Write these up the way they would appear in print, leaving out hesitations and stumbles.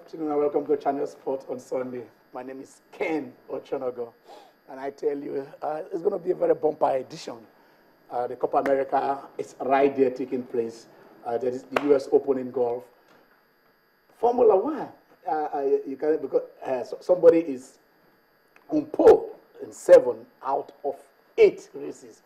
afternoon and welcome to Channel Sport on Sunday. My name is Ken Ochonogo, and I tell you, it's going to be a very bumper edition. The Copa America is right there taking place. There is the U.S. Open in golf. Formula One, you can because somebody is on pole in 7 out of 8 races.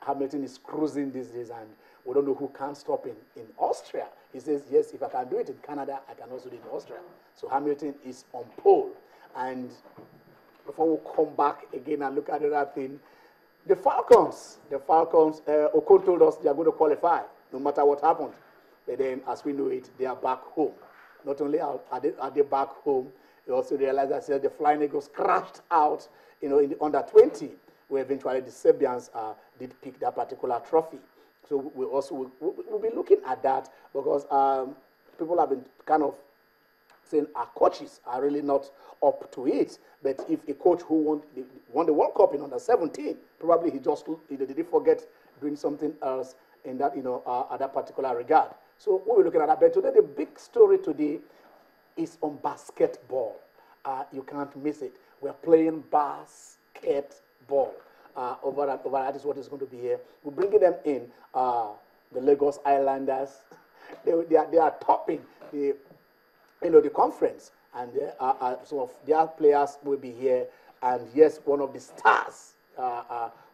Hamilton is cruising these days, and we don't know who can stop him in Austria. He says, yes, if I can do it in Canada, I can also do it in Austria. So Hamilton is on pole. And before we come back again and look at another thing, the Falcons, Ocon told us they are going to qualify no matter what happens. But then, as we know it, they are back home. Not only are they back home, we also realize that the Flying Eagles crashed out, in the under 20, where eventually the Serbians did pick that particular trophy. So we'll be looking at that because people have been kind of saying our coaches are really not up to it. But if a coach who won the World Cup in under 17, probably he just did forget doing something else in that at that particular regard. So we'll be looking at that. But today the big story today is on basketball. You can't miss it. We're playing basketball. Over that is what is going to be here. We're bringing them in, the Lagos Islanders. They are topping the conference, and some of their players will be here. And yes, one of the stars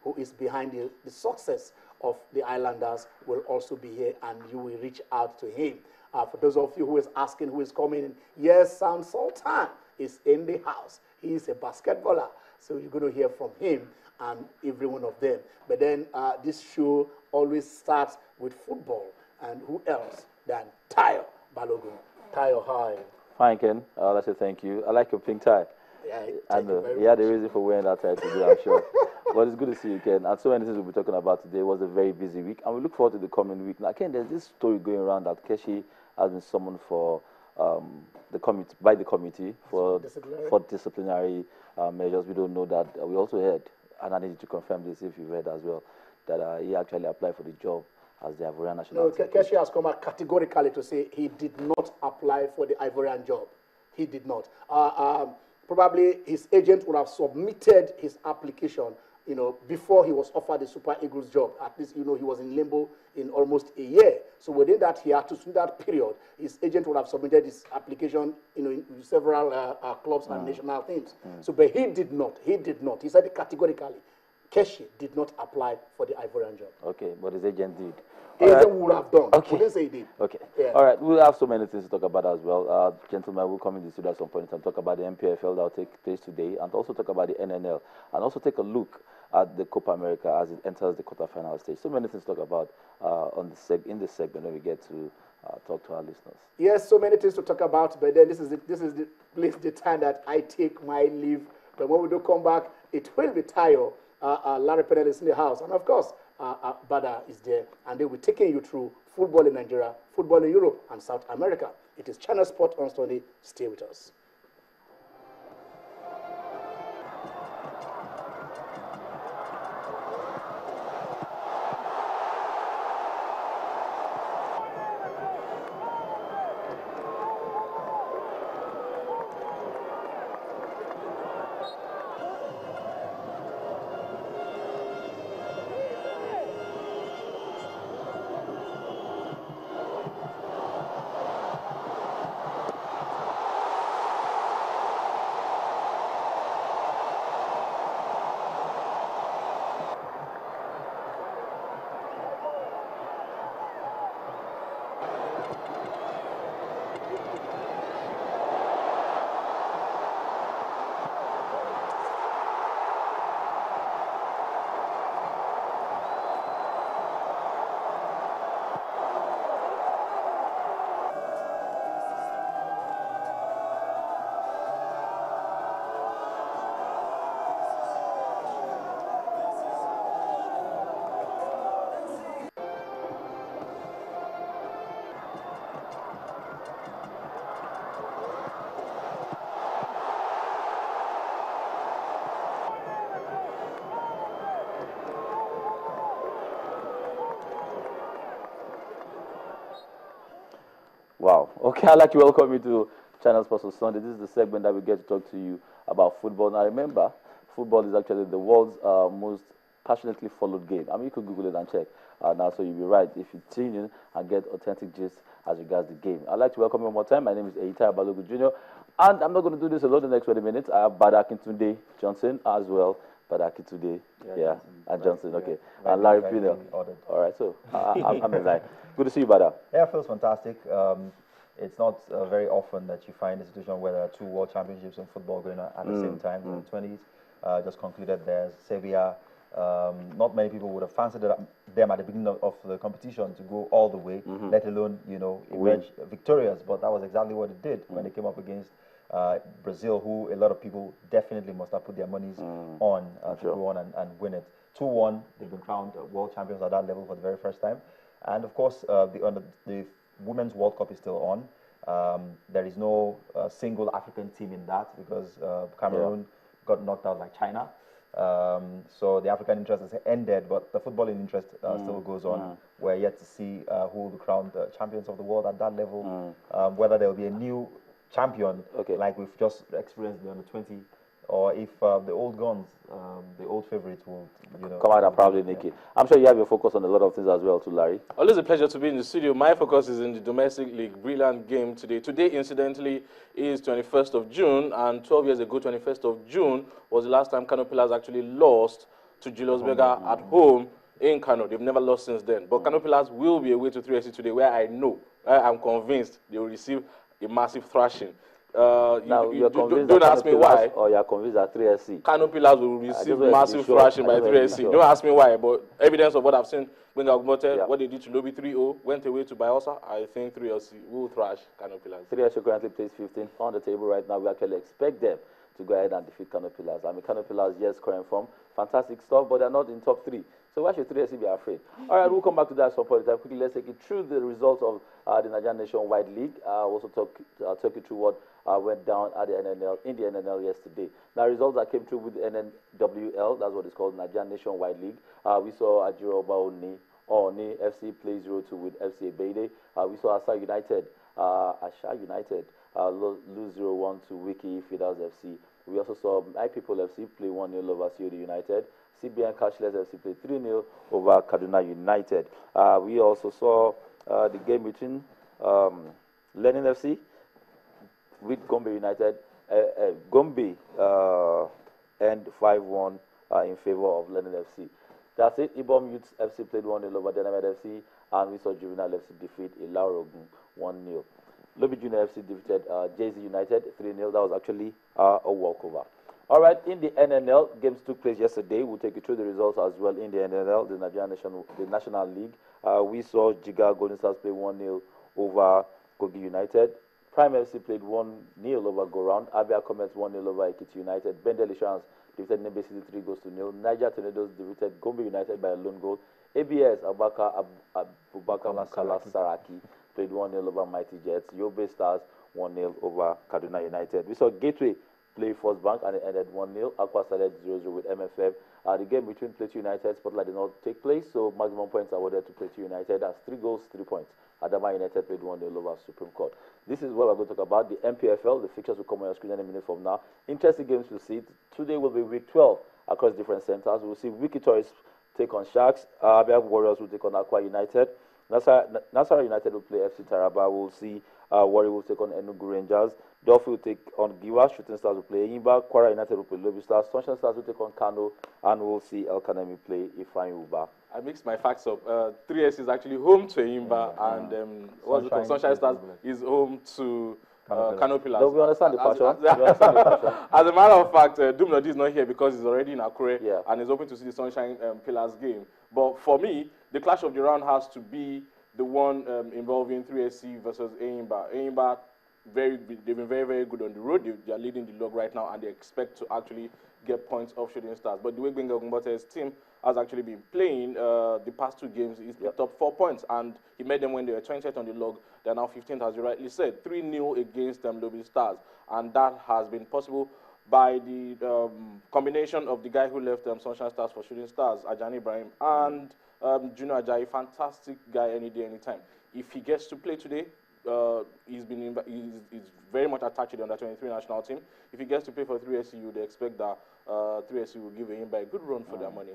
who is behind the success of the Islanders will also be here, and you will reach out to him. For those of you who is asking who is coming in, yes, Sam Sultan is in the house. He is a basketballer, so you're going to hear from him and every one of them. But then this show always starts with football. And who else than Tayo Balogun? Tayo, hi. Fine, Ken. Let's say thank you. I like your pink tie. Yeah, and he had a reason for wearing that tie today, I'm sure. But it's good to see you, Ken. And so many things we'll be talking about today. It was a very busy week. And we look forward to the coming week. Now, Ken, there's this story going around that Keshi has been summoned for the committee for disciplinary measures. We don't know that. We also heard, and I need to confirm this if you've heard as well, that he actually applied for the job as the Ivorian national team. No, Keshi has come out categorically to say he did not apply for the Ivorian job. He did not. Probably his agent would have submitted his application, before he was offered the Super Eagles job. At least, he was in limbo in almost a year. So within that, he had to, in that period, his agent would have submitted his application, in several clubs and national teams. So, but he did not. He did not. He said it categorically. Keshi did not apply for the Ivorian job. Okay, but his agent did. His agent would have done. Okay. We didn't say he did. Okay. Yeah. All right. We'll have so many things to talk about as well. Gentlemen, we'll come in the studio at some point and talk about the MPFL that will take place today, and also talk about the NNL, and also take a look at the Copa America as it enters the quarterfinal stage. So many things to talk about in this segment when we get to talk to our listeners. Yes, so many things to talk about, but then this is the time that I take my leave. But when we do come back, it will be Tayo. Larry Penel is in the house, and of course, Bada is there, and they will be taking you through football in Nigeria, football in Europe, and South America. It is Channel Sport on Sunday. Stay with us. Wow. Okay, I'd like to welcome you to Channel Sports on Sunday. This is the segment that we get to talk to you about football. Now remember, football is actually the world's most passionately followed game. I mean, you could Google it and check now, so you'll be right if you tune in and get authentic gist as regards the game. I'd like to welcome you one more time. My name is Eita Balogu Jr., and I'm not going to do this alone the next 20 minutes. I have Badakintunde Johnson as well. Badakintunde, and Johnson, okay. And Larry Pinel. All right, so I'm in line. Good to see you, Bada. Yeah, it feels fantastic. It's not very often that you find a situation where there are 2 world championships in football going on at the same time. In the 20s, just concluded there. Sevilla, not many people would have fancied them at the beginning of the competition to go all the way, let alone, emerge victorious. But that was exactly what it did when they came up against Brazil, who a lot of people definitely must have put their monies on to go on and win it. 2-1, they've been crowned world champions at that level for the very first time. And of course, the Women's World Cup is still on. There is no single African team in that because Cameroon got knocked out by China. So the African interest has ended, but the footballing interest still goes on. We're yet to see who will be crowned champions of the world at that level, whether there will be a new champion like we've just experienced in the under-20, or if the old guns, the old favorites will, come out and probably nick it. I'm sure you have your focus on a lot of things as well too, Larry. Always a pleasure to be in the studio. My focus is in the domestic league. Brilliant game today. Today, incidentally, is 21st of June, and 12 years ago, 21st of June, was the last time Kano Pillars actually lost to Julius Berger at home in Kano. They've never lost since then. But Kano Pillars will be away to 3SC today, where I'm convinced they will receive a massive thrashing. Now, don't ask me why. Or you're convinced that 3SC. Kano Pillars will receive massive thrashing by 3SC. Don't ask me why, but evidence of what I've seen, when what they did to Lobby 3-0, went away to Bayelsa, I think 3SC will thrash Kano Pillars. 3SC currently plays 15th on the table right now. We actually expect them to go ahead and defeat Kano Pillars. I mean, Kano Pillars, yes, current form, fantastic stuff, but they're not in top 3. So why should 3SC be afraid? All right, we'll come back to that at some point in time. Quickly, let's take you through the results of the Nigerian Nationwide League. Also talk you through what went down at the NNL, in the NNL yesterday. Now, results that came through with the NNWL, that's what it's called, Nigerian Nationwide League. We saw Ajiroba Oni FC play 0-2 with FC Ebede. We saw Asha United lose 0-1 to Wiki Fidels FC. We also saw My People FC play 1-0 over COD United. CBN Cashless FC played 3-0 over Kaduna United. We also saw the game between Lenin FC with Gombe United. Gombe end 5-1 in favor of Lenin FC. That's it. Ibom Youth FC played 1-0 over Dynamite FC, and we saw Juvenile FC defeat Ilarogun 1-0. Lobby Junior FC defeated JZ United 3-0. That was actually a walkover. All right, in the NNL, games took place yesterday. We'll take you through the results as well in the NNL, the National League. We saw Jiga Golden Stars play 1-0 over Kogi United. Prime FC played 1-0 over Go Round. Abia Comets 1-0 over Ekiti United. Bendel Insurance defeated Nembe City 3-0. Niger Tornadoes defeated Gombe United by a lone goal. ABS Abubakar Makala Saraki played 1-0 over Mighty Jets. Yobe Stars 1-0 over Kaduna United. We saw Gateway play First Bank and it ended 1-0. Aqua started 0-0 with MFF. The game between Plateau United, Spotlight did not take place, so maximum points awarded to Plateau United. That's 3 goals, 3 points. Adama United played 1-0 over Supreme Court. This is what we're going to talk about. The MPFL, the fixtures will come on your screen in a minute from now. Interesting games to see. Today will be week 12 across different centers. We'll see Wiki Toys take on Sharks. Abia Warriors will take on Aqua United. Nasara United will play FC Taraba. We'll see Warrior will take on Enugu Rangers. Dolphin will take on Giwa. Shooting Stars will play Imba. Kwara United will play Lobby Stars. Sunshine Stars will take on Kano. And we'll see El Kanemi play Ifeanyi Uba. I mixed my facts up. 3S is actually home to Imba, and what's it called? Sunshine Stars is home to Kano Pillars. No, we understand the passion. As a matter of fact, Dumnodi is not here because he's already in Akure and is hoping to see the Sunshine Pillars game. But for me, the clash of the round has to be the one involving 3SC versus Eimba. Eimba, they've been very, very good on the road. They are leading the log right now, and they expect to actually get points off Shooting Stars. But the way Gbenga Ogumbote's team has actually been playing the past 2 games, he's picked up 4 points, and he made them when they were 20th on the log. They're now 15th, as you rightly said, 3-0 against Lobby Stars, and that has been possible by the combination of the guy who left Sunshine Stars for Shooting Stars, Ajani Ibrahim, and Juno Ajayi. Fantastic guy any day, anytime. If he gets to play today, he's very much attached to the under-23 national team. If he gets to play for 3SU, they expect that 3SU will give him a good run for their money.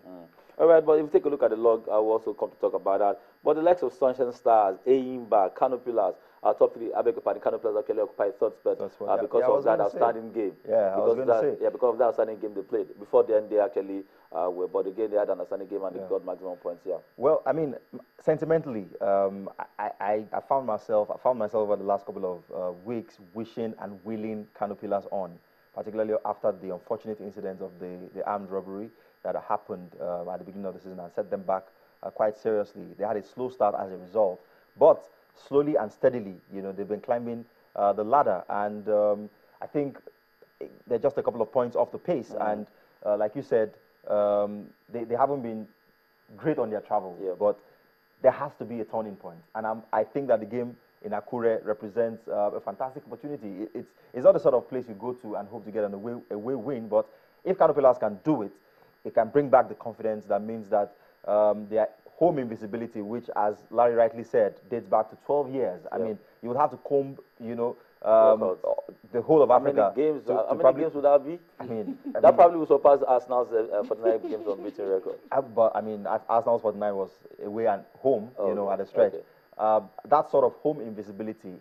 All right, but if you take a look at the log, I will also come to talk about that. But the likes of Sunshine Stars, Ayimba, Kano Pillars, top three, I beg your pardon, Kano Pillars actually occupied third spot because of that outstanding game. Yeah, I was going to say. Yeah, because of that outstanding game they played. Before then, they actually were, but again, they had an outstanding game and they got maximum points, Well, I mean, sentimentally, I found myself over the last couple of weeks wishing and willing Kano Pillars on, particularly after the unfortunate incident of the armed robbery that happened at the beginning of the season and set them back quite seriously. They had a slow start as a result, but slowly and steadily, they've been climbing the ladder, and I think they're just a couple of points off the pace. And like you said, they haven't been great on their travel, but there has to be a turning point. And I think that the game in Akure represents a fantastic opportunity. It's not the sort of place you go to and hope to get an away win, but if Kano Pillars can do it, it can bring back the confidence that means that their home invisibility, which, as Larry rightly said, dates back to 12 years. I mean, you would have to comb, the whole of Africa. How many games would that be? I mean, that probably will surpass Arsenal's 49 games unbeaten record. But I mean, Arsenal's 49 was away and home, at a stretch. That sort of home invisibility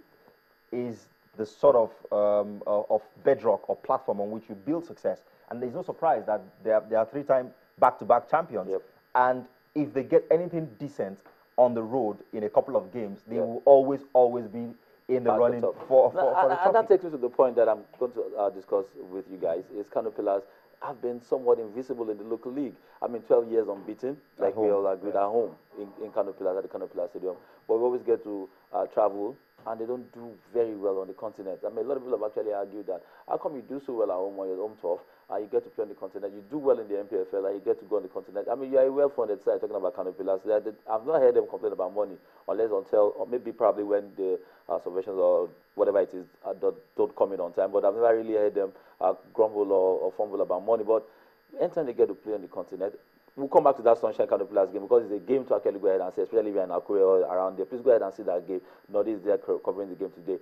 is the sort of bedrock or platform on which you build success. And there's no surprise that they are three-time back-to-back champions. And if they get anything decent on the road in a couple of games, they will always be in the running for the trophy. And that takes me to the point that I'm going to discuss with you guys, is Kano Pillars have been somewhat invisible in the local league. I mean, 12 years unbeaten, like we all agreed, at home in Kano Pillars, at the Kano Pillars Stadium. But we always get to travel, and they don't do very well on the continent. I mean, a lot of people have actually argued that, how come you do so well at home on your home turf, and you get to play on the continent, you do well in the MPFL, and you get to go on the continent? I mean, you're a well-funded side talking about Kano Pillars. I've not heard them complain about money, or maybe probably when the subventions or whatever it is don't come in on time, but I've never really heard them grumble or fumble about money. But anytime they get to play on the continent, we'll come back to that Sunshine Kano Pillars game, because it's a game to actually go ahead and see, especially if you're in Akure or around there. Please go ahead and see that game. Northeast, they're covering the game today.